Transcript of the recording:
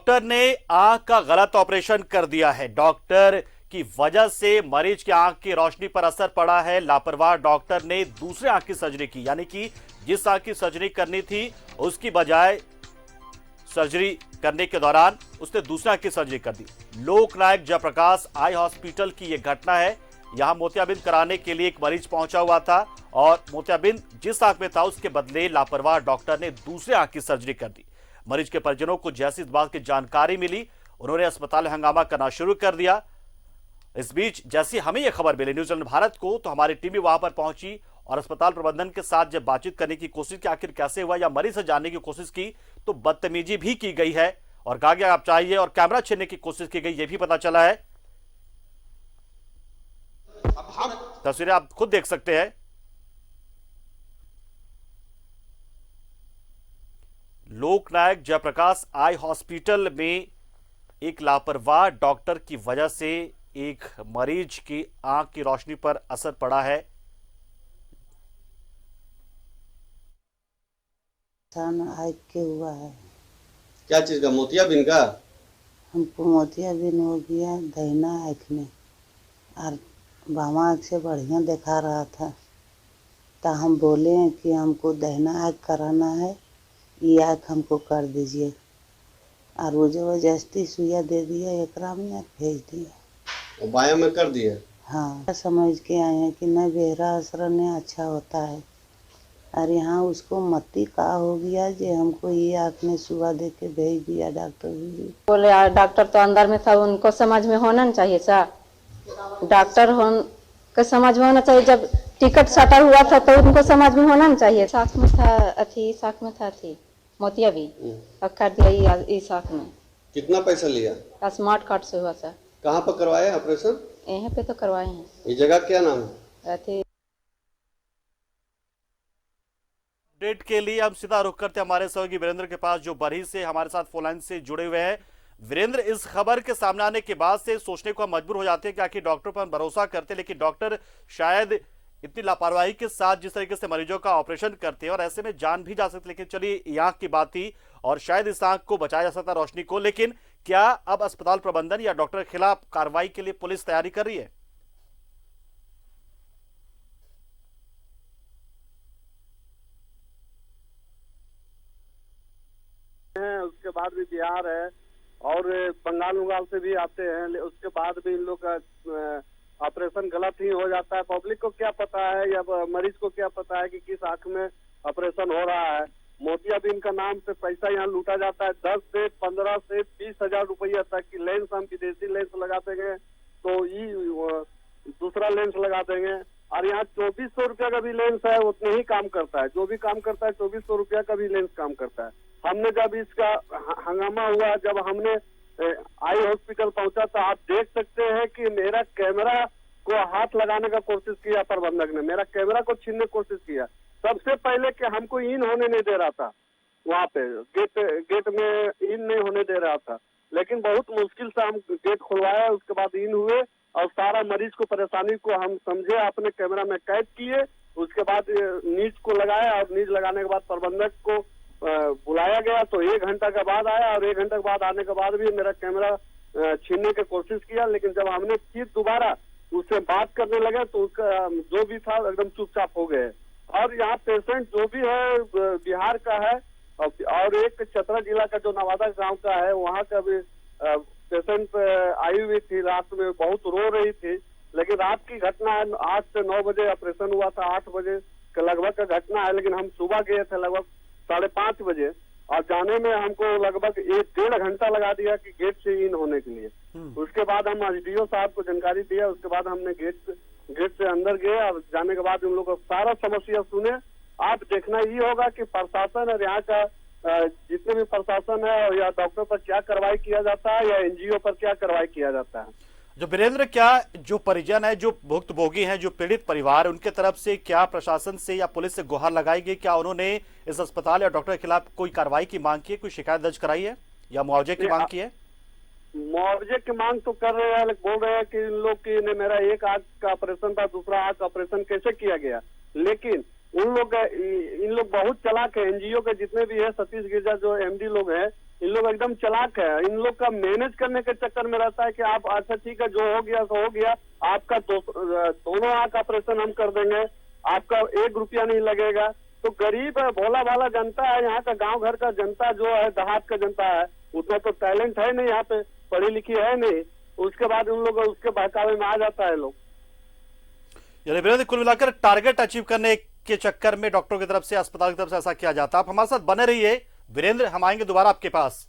Doctor ने आंख का गलत ऑपरेशन कर दिया है। डॉक्टर की वजह से मरीज की आंख की रोशनी पर असर पड़ा है। लापरवाह डॉक्टर ने दूसरे आंख की सर्जरी की, यानी कि जिस आंख की सर्जरी करनी थी उसकी बजाय सर्जरी करने के दौरान उसने दूसरे आंख की सर्जरी कर दी। लोकनायक जयप्रकाश आई हॉस्पिटल की यह घटना है। यहां मोतियाबिंद कराने के लिए एक मरीज पहुंचा हुआ था और मोतियाबिंद जिस आंख में था उसके बदले लापरवाह डॉक्टर ने दूसरे आंख की सर्जरी कर दी। मरीज के परिजनों को जैसी इस बात की जानकारी मिली, उन्होंने अस्पताल में हंगामा करना शुरू कर दिया। इस बीच जैसी हमें यह खबर मिली न्यूजीलैंड भारत को, तो हमारी टीम भी वहां पर पहुंची और अस्पताल प्रबंधन के साथ जब बातचीत करने की कोशिश की आखिर कैसे हुआ या मरीज से जानने की कोशिश की तो बदतमीजी भी की गई है और कहा गया आप चाहिए और कैमरा छीनने की कोशिश की गई, यह भी पता चला है। तस्वीरें आप खुद देख सकते हैं। लोकनायक जयप्रकाश आई हॉस्पिटल में एक लापरवाह डॉक्टर की वजह से एक मरीज की आंख की रोशनी पर असर पड़ा है। आँख के हुआ है। क्या चीज का? मोतियाबिंद का? हमको मोतियाबिंद हो गया दाहिना आँख में और बामा आँख से बढ़िया दिखा रहा था। तो हम बोले कि हमको दाहिना आँख कराना है, ये आँख हमको कर दीजिए और वो जबरदस्ती सुइया दे दिया, एकरा में आँख भेज दिया और बाया में कर दिए। हाँ, समझ के आए हैं कि न बेहरा असर ने अच्छा होता है और यहाँ उसको मत्ती का हो गया जे हमको ये आँख में सुआ दे के भेज दिया डॉक्टर जी। बोले डॉक्टर तो अंदर में था, उनको समझ में होना नहीं चाहिए सा, डॉक्टर को समझ में होना चाहिए। जब टिकट सटा हुआ था तो उनको समझ में होना नहीं चाहिए। साख में था साख में था मोतियाबिंद और कर दिया इस आँख में। कितना पैसा लिया? स्मार्ट कार्ड से हुआ सर। कहाँ पर करवाया ऑपरेशन? यहाँ पे तो करवाए हैं। ये जगह क्या नाम है? अपडेट के लिए हम सीधा रुख करते हैं हमारे सहयोगी वीरेंद्र के पास, जो बरही से हमारे साथ फोन लाइन से जुड़े हुए हैं। वीरेंद्र, इस खबर के सामने आने के बाद से सोचने को हम मजबूर हो जाते हैं कि आखिर डॉक्टर पर भरोसा करते, लेकिन डॉक्टर शायद इतनी लापरवाही के साथ जिस तरीके से मरीजों का ऑपरेशन करते हैं और ऐसे में जान भी जा सकती। लेकिन चलिए, ये आंख की बात थी और शायद इस आंख को बचाया जा सकता रोशनी को, लेकिन क्या अब अस्पताल प्रबंधन या डॉक्टर के खिलाफ कार्रवाई के लिए पुलिस तैयारी कर रही है? उसके बाद भी बिहार है और बंगाल उंगाल से भी आते हैं, उसके बाद भी इन लोग का ऑपरेशन गलत ही हो जाता है। पब्लिक को क्या पता है या मरीज को क्या पता है कि किस आंख में ऑपरेशन हो रहा है। मोतियाबिंद का नाम से पैसा यहाँ लूटा जाता है। 10 से 15 से 20 हजार रुपया तक की लेंस, हम विदेशी लेंस लगा देंगे तो ये दूसरा लेंस लगा देंगे और यहाँ 2400 रुपया का भी लेंस है, उतने ही काम करता है। जो भी काम करता है 2400 रुपया का भी लेंस काम करता है। हमने जब इसका हंगामा हुआ, जब हमने आई हॉस्पिटल पहुंचा तो आप देख सकते हैं कि मेरा कैमरा को हाथ लगाने का कोशिश किया प्रबंधक ने, मेरा कैमरा को छीनने की कोशिश किया। सबसे पहले कि हमको इन होने नहीं दे रहा था, वहाँ पे गेट में इन नहीं होने दे रहा था, लेकिन बहुत मुश्किल से हम गेट खुलवाया, उसके बाद इन हुए और सारा मरीज को परेशानी को हम समझे, अपने कैमरा में कैद किए। उसके बाद नीच को लगाया और नीच लगाने के बाद प्रबंधक को बुलाया गया तो 1 घंटा के बाद आया और 1 घंटा के बाद आने के बाद भी मेरा कैमरा छीनने की कोशिश किया। लेकिन जब हमने फिर दोबारा उससे बात करने लगे तो उसका जो भी था एकदम चुपचाप हो गए। और यहाँ पेशेंट जो भी है बिहार का है और एक चतरा जिला का जो नवादा गांव का है, वहाँ का भी पेशेंट आई हुई थी, रात में बहुत रो रही थी। लेकिन रात की घटना है, 8 से 9 बजे ऑपरेशन हुआ था, 8 बजे के लगभग का घटना है। लेकिन हम सुबह गए थे लगभग 5:30 बजे और जाने में हमको लगभग 1-1.5 घंटा लगा दिया कि गेट से इन होने के लिए। उसके बाद हम एसडीओ साहब को जानकारी दिया, उसके बाद हमने गेट से अंदर गए और जाने के बाद उन लोगों को सारा समस्या सुने। आप देखना ये होगा कि प्रशासन और यहाँ का जितने भी प्रशासन है या डॉक्टर पर क्या कार्रवाई किया जाता है या एनजीओ पर क्या कार्रवाई किया जाता है। जो वीरेंद्र, क्या जो परिजन है, जो भुक्तभोगी हैं, जो पीड़ित परिवार, उनके तरफ से क्या प्रशासन से या पुलिस से गुहार लगाई गई? क्या उन्होंने इस अस्पताल या डॉक्टर के खिलाफ कोई कार्रवाई की मांग की है, कोई शिकायत दर्ज कराई है या मुआवजे की मांग की है? मुआवजे की मांग तो कर रहे हैं, लेकिन बोल रहे हैं कि इन लोग की ने मेरा एक आंख का ऑपरेशन था, दूसरा आंख का ऑपरेशन कैसे किया गया। लेकिन इन लोग बहुत चालाक है, एनजीओ के जितने भी है, सतीश गिरजा जो एमडी लोग हैं, इन लोग एकदम चालाक है। इन लोग का मैनेज करने के चक्कर में रहता है कि आप अच्छा ठीक है, जो हो गया सो हो गया, आपका दोनों आंख ऑपरेशन हम कर देंगे, आपका 1 रुपया नहीं लगेगा। तो गरीब है, भोला भाला जनता है, यहाँ का गांव घर का जनता जो है, देहात का जनता है, उतना तो टैलेंट है नहीं, यहाँ पे पढ़ी लिखी है नहीं, उसके बाद उन लोग उसके बहकावे में आ जाता है लोग। यानी वीरेंद्र, कुल मिलाकर टारगेट अचीव करने के चक्कर में डॉक्टरों की तरफ से, अस्पताल की तरफ से ऐसा किया जाता है। आप हमारे साथ बने रहिए वीरेंद्र, हम आएंगे दोबारा आपके पास।